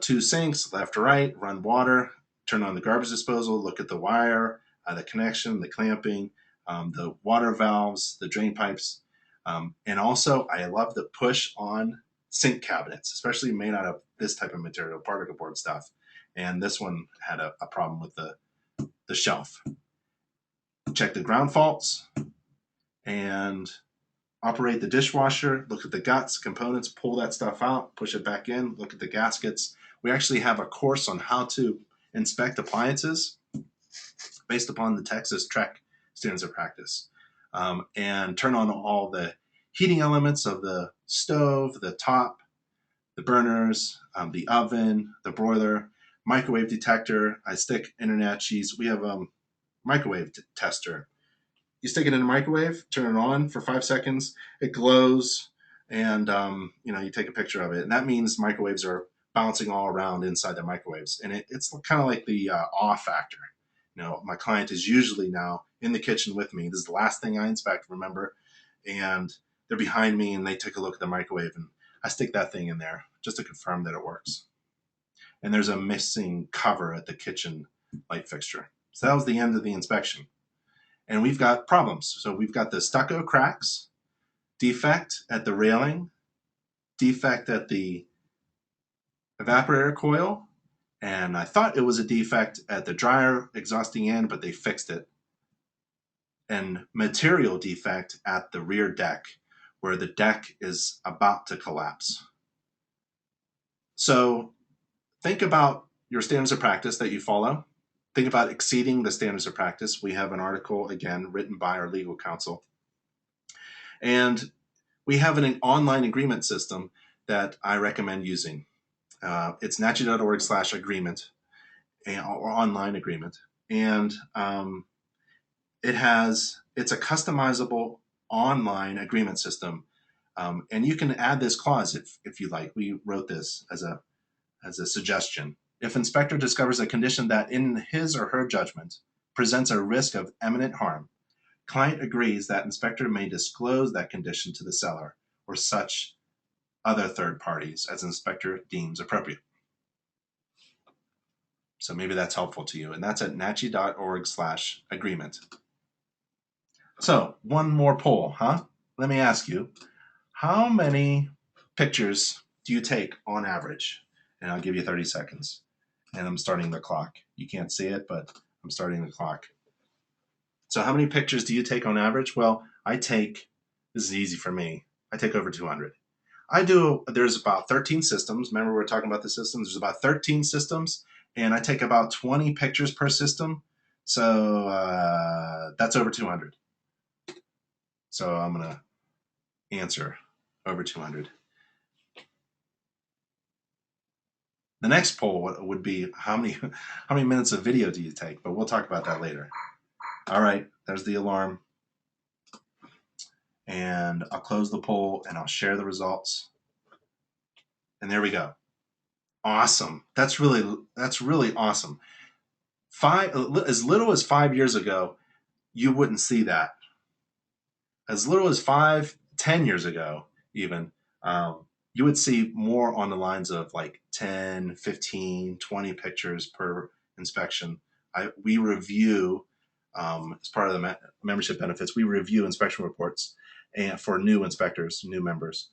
2 sinks, left to right, run water, turn on the garbage disposal, look at the wire, the connection, the clamping, the water valves, the drain pipes. And also, I love the push on sink cabinets, especially made out of this type of material, particle board stuff. And this one had a problem with the shelf. Check the ground faults and operate the dishwasher, look at the guts, components, pull that stuff out, push it back in, look at the gaskets. We actually have a course on how to inspect appliances based upon the Texas Trek standards of practice, and turn on all the heating elements of the stove, the top, the burners, the oven, the broiler, microwave detector. I stick InterNACHI's. We have a microwave tester. You stick it in a microwave, turn it on for 5 seconds, it glows, and you take a picture of it. And that means microwaves are bouncing all around inside the microwaves. And it's kind of like the awe factor. My client is usually now in the kitchen with me. This is the last thing I inspect, remember? And they're behind me and they take a look at the microwave and I stick that thing in there just to confirm that it works. And there's a missing cover at the kitchen light fixture. So that was the end of the inspection. And we've got problems. So we've got the stucco cracks, defect at the railing, defect at the evaporator coil, and I thought it was a defect at the dryer exhausting end, but they fixed it. And material defect at the rear deck, where the deck is about to collapse. So think about your standards of practice that you follow. Think about exceeding the standards of practice. We have an article, again, written by our legal counsel. And we have an online agreement system that I recommend using. It's nachi.org/agreement or online agreement. And it's a customizable online agreement system. And you can add this clause if you like. We wrote this as a suggestion. If inspector discovers a condition that in his or her judgment presents a risk of imminent harm, client agrees that inspector may disclose that condition to the seller or such other third parties as inspector deems appropriate. So maybe that's helpful to you. And that's at nachi.org/agreement. So one more poll, huh? Let me ask you, how many pictures do you take on average? And I'll give you 30 seconds. And I'm starting the clock. You can't see it, but I'm starting the clock. So how many pictures do you take on average? Well, this is easy for me, I take over 200. There's about 13 systems. Remember we were talking about the systems? There's about 13 systems, and I take about 20 pictures per system. So that's over 200. So I'm going to answer over 200. The next poll would be how many minutes of video do you take? But we'll talk about that later. All right, there's the alarm. And I'll close the poll and I'll share the results. And there we go. Awesome. That's really awesome. As little as 5 years ago, you wouldn't see that. As little as 10 years ago, even, you would see more on the lines of like 10, 15, 20 pictures per inspection. We review, as part of the membership benefits, we review inspection reports and for new inspectors, new members.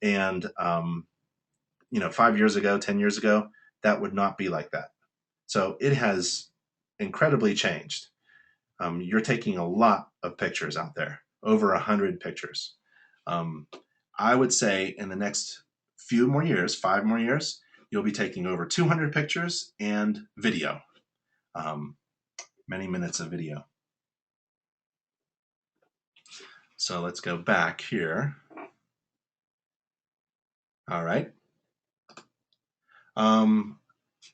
And 5 years ago, 10 years ago, that would not be like that. So it has incredibly changed. You're taking a lot of pictures out there, over 100 pictures. I would say in the next few more years, 5 more years, you'll be taking over 200 pictures and video, many minutes of video. So let's go back here. All right.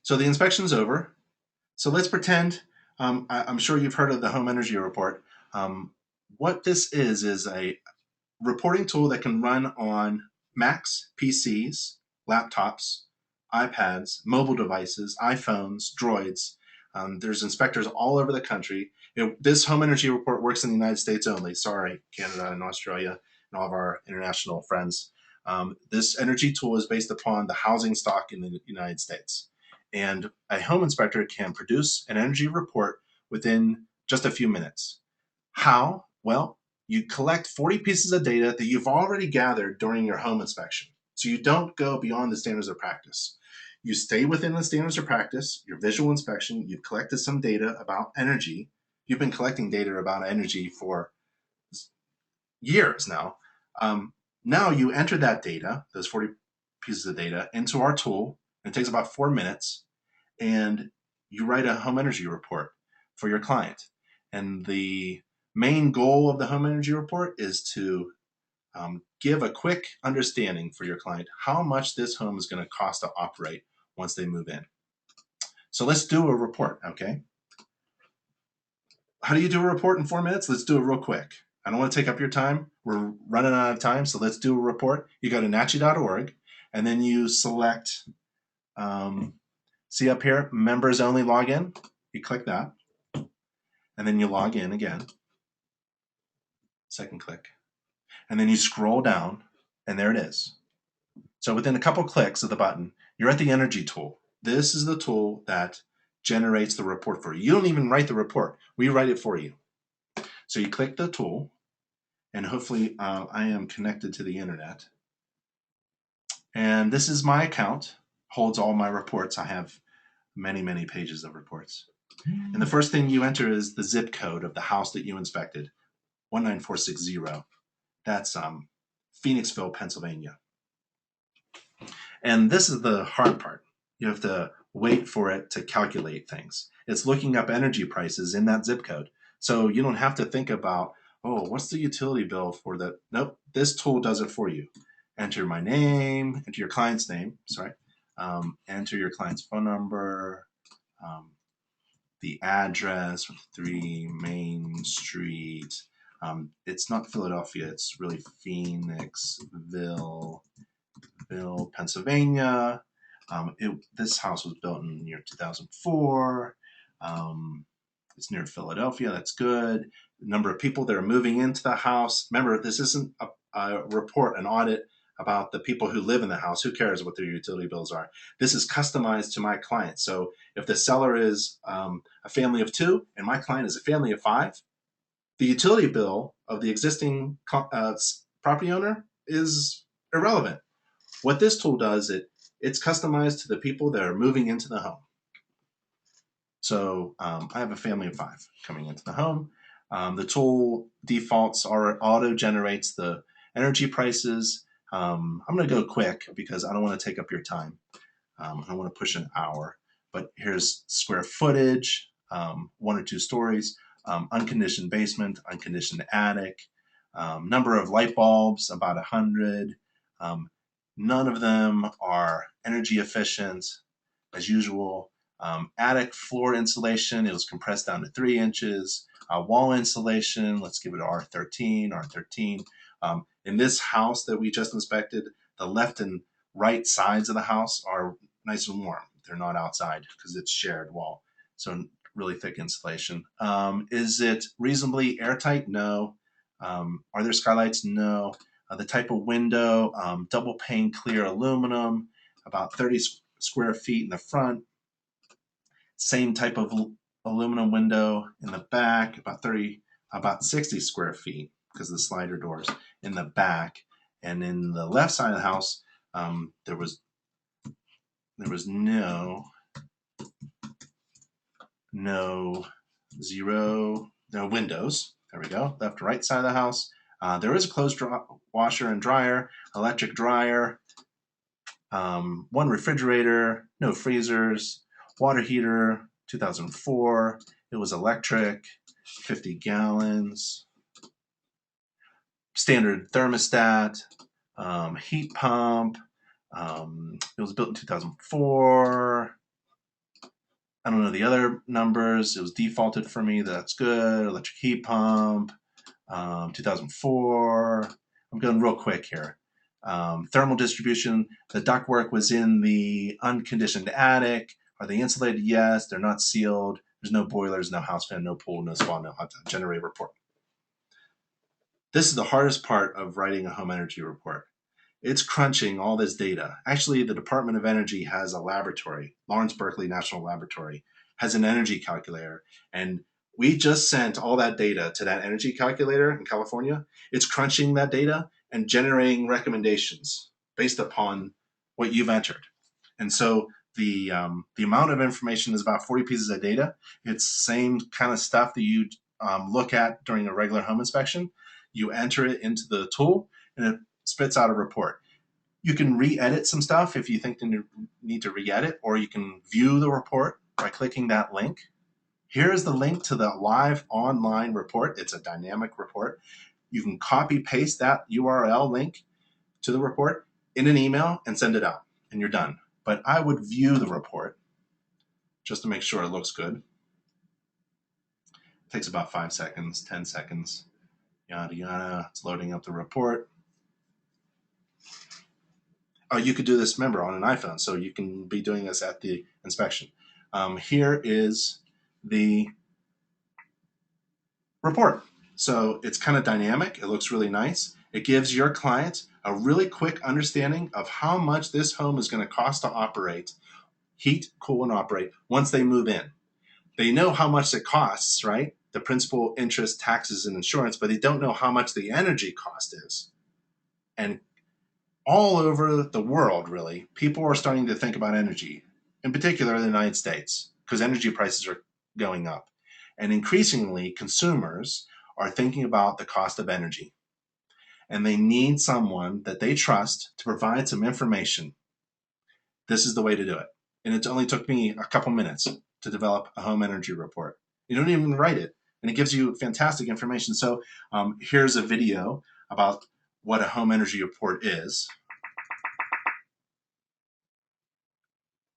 So the inspection's over. So let's pretend, I'm sure you've heard of the Home Energy Report. What this is a reporting tool that can run on Macs, PCs, laptops, iPads, mobile devices, iPhones, Droids. There's inspectors all over the country. This Home Energy Report works in the United States only. Sorry, Canada and Australia and all of our international friends. This energy tool is based upon the housing stock in the United States. And a home inspector can produce an energy report within just a few minutes. How? Well, you collect 40 pieces of data that you've already gathered during your home inspection. So So you don't go beyond the standards of practice. You stay within the standards of practice, your visual inspection, you've collected some data about energy. You've been collecting data about energy for years now. Now you enter that data, those 40 pieces of data, into our tool. It takes about 4 minutes, and you write a home energy report for your client. And the main goal of the home energy report is to give a quick understanding for your client how much this home is going to cost to operate once they move in. So let's do a report, okay? How do you do a report in 4 minutes? Let's do it real quick. I don't want to take up your time. We're running out of time, so let's do a report. You go to NACHI.org, and then you select, see up here, members only login. You click that, and then you log in again. Second click. And then you scroll down, and there it is. So within a couple clicks of the button, you're at the energy tool. This is the tool that generates the report for you. You don't even write the report. We write it for you. So you click the tool, and hopefully I am connected to the internet. And this is my account, holds all my reports. I have many, many pages of reports. And the first thing you enter is the zip code of the house that you inspected, 19460. That's Phoenixville, Pennsylvania. And this is the hard part. You have to wait for it to calculate things. It's looking up energy prices in that zip code. So you don't have to think about, oh, what's the utility bill for that? Nope, this tool does it for you. Enter my name, enter your client's name, sorry. Enter your client's phone number, the address, 3 Main Street. It's not Philadelphia, it's really Phoenixville, Pennsylvania. This house was built in the year 2004. It's near Philadelphia, that's good. The number of people that are moving into the house. Remember, this isn't a report, an audit about the people who live in the house. Who cares what their utility bills are? This is customized to my client. So if the seller is a family of 2 and my client is a family of 5, the utility bill of the existing property owner is irrelevant. What this tool does, it's customized to the people that are moving into the home. So I have a family of 5 coming into the home. The tool defaults or auto-generates the energy prices. I'm going to go quick because I don't want to take up your time. I don't want to push an hour. But here's square footage, 1 or 2 stories, unconditioned basement, unconditioned attic, number of light bulbs, about 100. None of them are energy efficient, as usual. Attic floor insulation, it was compressed down to 3 inches. Wall insulation, let's give it R13, R13. In this house that we just inspected, the left and right sides of the house are nice and warm. They're not outside because it's shared wall. So really thick insulation. Is it reasonably airtight? No. Are there skylights? No. The type of window, double pane clear aluminum, about 30 square feet in the front. Same type of aluminum window in the back, about 60 square feet because of the slider doors in the back. And in the left side of the house, there was no windows. There we go. Left to right side of the house. There is a closed washer and dryer, electric dryer, 1 refrigerator, no freezers, water heater, 2004. It was electric, 50 gallons. Standard thermostat, heat pump. It was built in 2004. I don't know the other numbers. It was defaulted for me. That's good. Electric heat pump, 2004. I'm going real quick here. Thermal distribution. The ductwork was in the unconditioned attic. Are they insulated? Yes. They're not sealed. There's no boilers, no house fan, no pool, no spa, no hot tub. Generate report. This is the hardest part of writing a home energy report. It's crunching all this data. Actually, the Department of Energy has a laboratory, Lawrence Berkeley National Laboratory, has an energy calculator. And we just sent all that data to that energy calculator in California. It's crunching that data and generating recommendations. based upon what you've entered. And so the amount of information is about 40 pieces of data. It's same kind of stuff that you look at during a regular home inspection. You enter it into the tool, and it spits out a report. You can re-edit some stuff if you think you need to re-edit, or you can view the report by clicking that link. Here is the link to the live online report. It's a dynamic report. You can copy paste that URL link to the report in an email and send it out, and you're done. But I would view the report just to make sure it looks good. It takes about 5 seconds, 10 seconds, yada, yada. It's loading up the report. Oh, you could do this, remember, on an iPhone, so you can be doing this at the inspection. Here is the report. So it's kind of dynamic. It looks really nice. It gives your client a really quick understanding of how much this home is going to cost to operate, heat, cool, and operate once they move in. They know how much it costs, right? The principal, interest, taxes, and insurance, but they don't know how much the energy cost is. And all over the world, really, people are starting to think about energy, in particular in the United States, because energy prices are going up. And increasingly, consumers are thinking about the cost of energy. And they need someone that they trust to provide some information. This is the way to do it. And it only took me a couple minutes to develop a home energy report. You don't even write it, and it gives you fantastic information. So here's a video about what a home energy report is.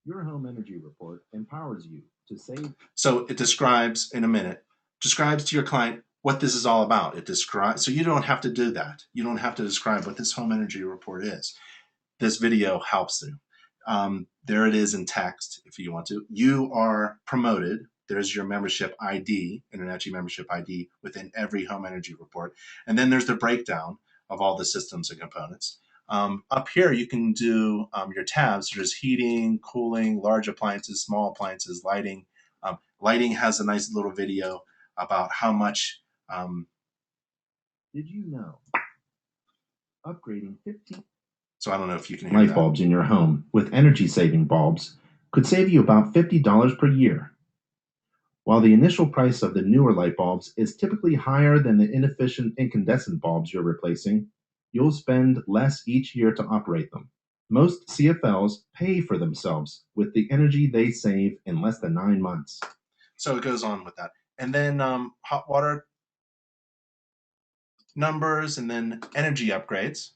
Your home energy report empowers you to save. So it describes in a minute, describes to your client what this is all about. It describes, so you don't have to do that. You don't have to describe what this home energy report is. This video helps you. There it is in text if you want to. You are promoted. There's your membership ID, InterNACHI membership ID, within every home energy report. And then there's the breakdown of all the systems and components. Up here, you can do your tabs. There's heating, cooling, large appliances, small appliances, lighting. Lighting has a nice little video about how much. Did you know upgrading 15 So I don't know if you can hear light that. bulbs in your home with energy-saving bulbs could save you about $50 per year? While the initial price of the newer light bulbs is typically higher than the inefficient incandescent bulbs you're replacing, you'll spend less each year to operate them. Most CFLs pay for themselves with the energy they save in less than 9 months. So it goes on with that. And then hot water numbers, and then energy upgrades.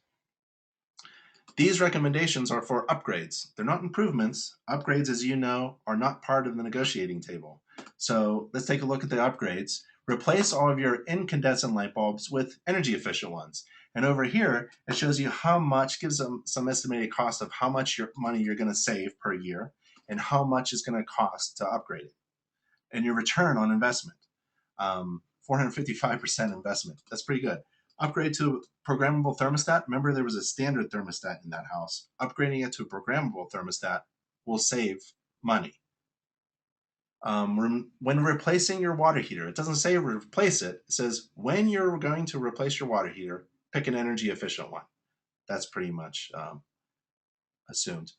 These recommendations are for upgrades. They're not improvements. Upgrades, as you know, are not part of the negotiating table. So let's take a look at the upgrades. Replace all of your incandescent light bulbs with energy efficient ones. And over here, it shows you how much, gives them some estimated cost of how much money you're going to save per year and how much it's going to cost to upgrade it. And your return on investment, 455% investment. That's pretty good. Upgrade to programmable thermostat. Remember, there was a standard thermostat in that house. Upgrading it to a programmable thermostat will save money. When replacing your water heater, it doesn't say replace it. It says when you're going to replace your water heater, pick an energy efficient one. That's pretty much assumed.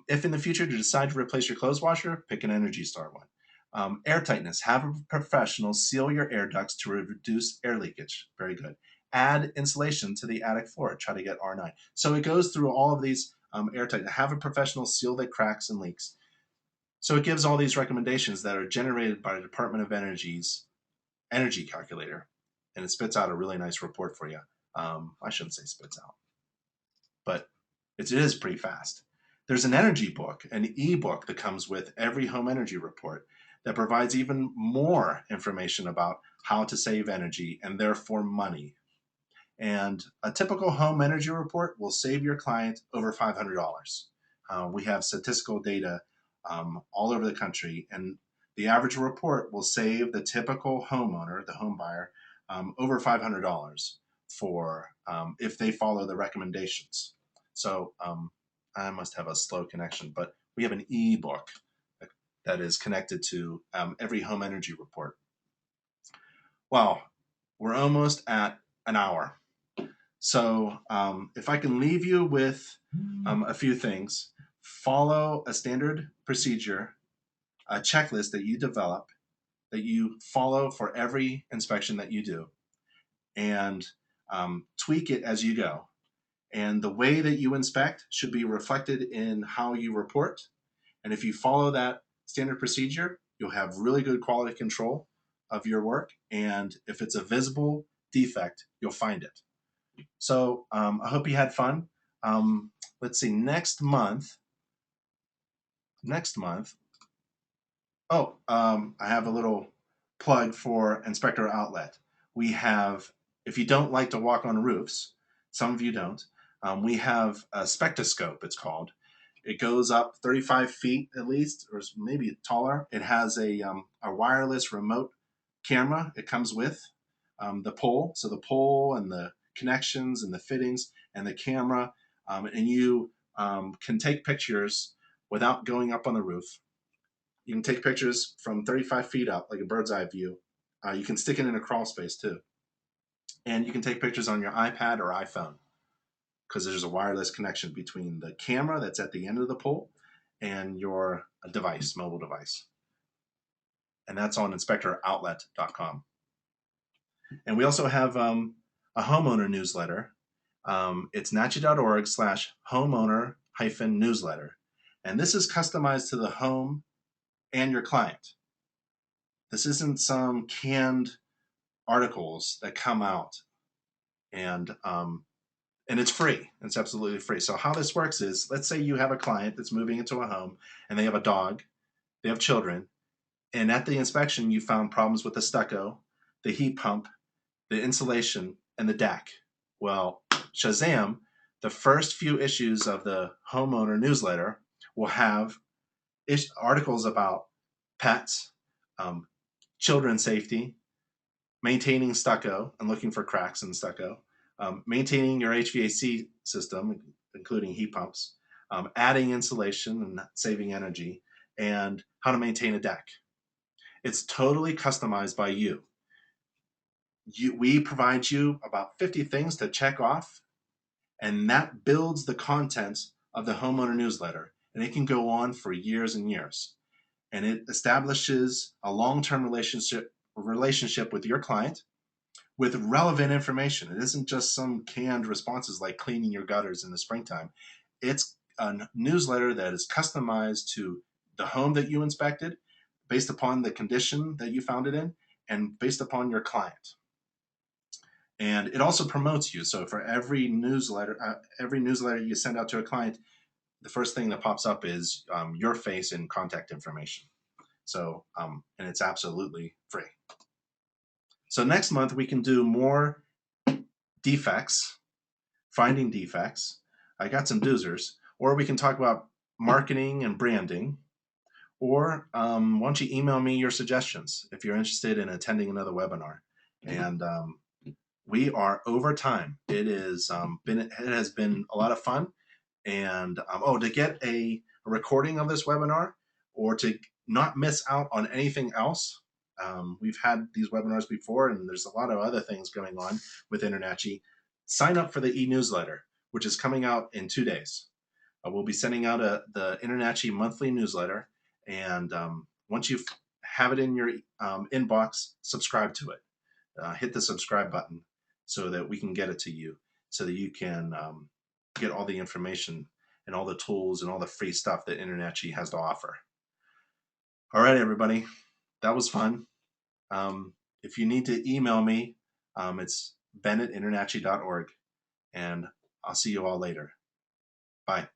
If in the future you decide to replace your clothes washer, pick an Energy Star one. Air tightness. Have a professional seal your air ducts to reduce air leakage. Very good. Add insulation to the attic floor. Try to get R9. So it goes through all of these airtight. Have a professional seal the cracks and leaks. So it gives all these recommendations that are generated by the Department of Energy's energy calculator, and it spits out a really nice report for you. I shouldn't say spits out, but it is pretty fast. There's an energy book, an e-book that comes with every home energy report that provides even more information about how to save energy and therefore money. And a typical home energy report will save your client over $500. We have statistical data all over the country, and the average report will save the typical homeowner, the home buyer, over $500 for if they follow the recommendations. So I must have a slow connection, but we have an e-book that is connected to every home energy report. Well, we're almost at an hour. So if I can leave you with a few things, follow a standard procedure, a checklist that you develop, that you follow for every inspection that you do, and tweak it as you go. And the way that you inspect should be reflected in how you report. And if you follow that standard procedure, you'll have really good quality control of your work. And if it's a visible defect, you'll find it. So I hope you had fun. Let's see, next month, I have a little plug for Inspector Outlet. We have, if you don't like to walk on roofs, some of you don't, we have a spectroscope, it's called. It goes up 35 feet at least, or maybe taller. It has a wireless remote camera. It comes with the pole. So the pole and the connections and the fittings and the camera, and you can take pictures without going up on the roof. You can take pictures from 35 feet up, like a bird's eye view. You can stick it in a crawl space too. And you can take pictures on your iPad or iPhone because there's a wireless connection between the camera that's at the end of the pole and your device, mobile device. And that's on inspectoroutlet.com. And we also have a homeowner newsletter. It's nachi.org/homeowner-newsletter. And this is customized to the home and your client. This isn't some canned articles that come out, and it's free. It's absolutely free. So how this works is, let's say you have a client that's moving into a home and they have a dog, they have children, and at the inspection you found problems with the stucco, the heat pump, the insulation, and the deck. Well, Shazam, the first few issues of the homeowner newsletter will have articles about pets, um, children safety, maintaining stucco and looking for cracks in stucco, maintaining your HVAC system, including heat pumps, adding insulation and saving energy, and how to maintain a deck. It's totally customized by you. We provide you about 50 things to check off, and that builds the content of the homeowner newsletter. And it can go on for years and years. And it establishes a long-term relationship with your client with relevant information. It isn't just some canned responses like cleaning your gutters in the springtime. It's a newsletter that is customized to the home that you inspected, based upon the condition that you found it in, and based upon your client. And it also promotes you. So for every newsletter you send out to a client, the first thing that pops up is your face and contact information. So, and it's absolutely free. So next month we can do more defects, finding defects. I got some doozers. Or we can talk about marketing and branding. Or why don't you email me your suggestions if you're interested in attending another webinar. And we are over time. It has been a lot of fun. And to get a recording of this webinar or to not miss out on anything else, we've had these webinars before, and there's a lot of other things going on with InterNACHI. Sign up for the e-newsletter, which is coming out in 2 days. We'll be sending out the InterNACHI monthly newsletter, and once you have it in your inbox, subscribe to it. Hit the subscribe button so that we can get it to you, so that you can get all the information and all the tools and all the free stuff that InterNACHI has to offer. All right, everybody, that was fun. If you need to email me, it's ben@internachi.org, and I'll see you all later. Bye.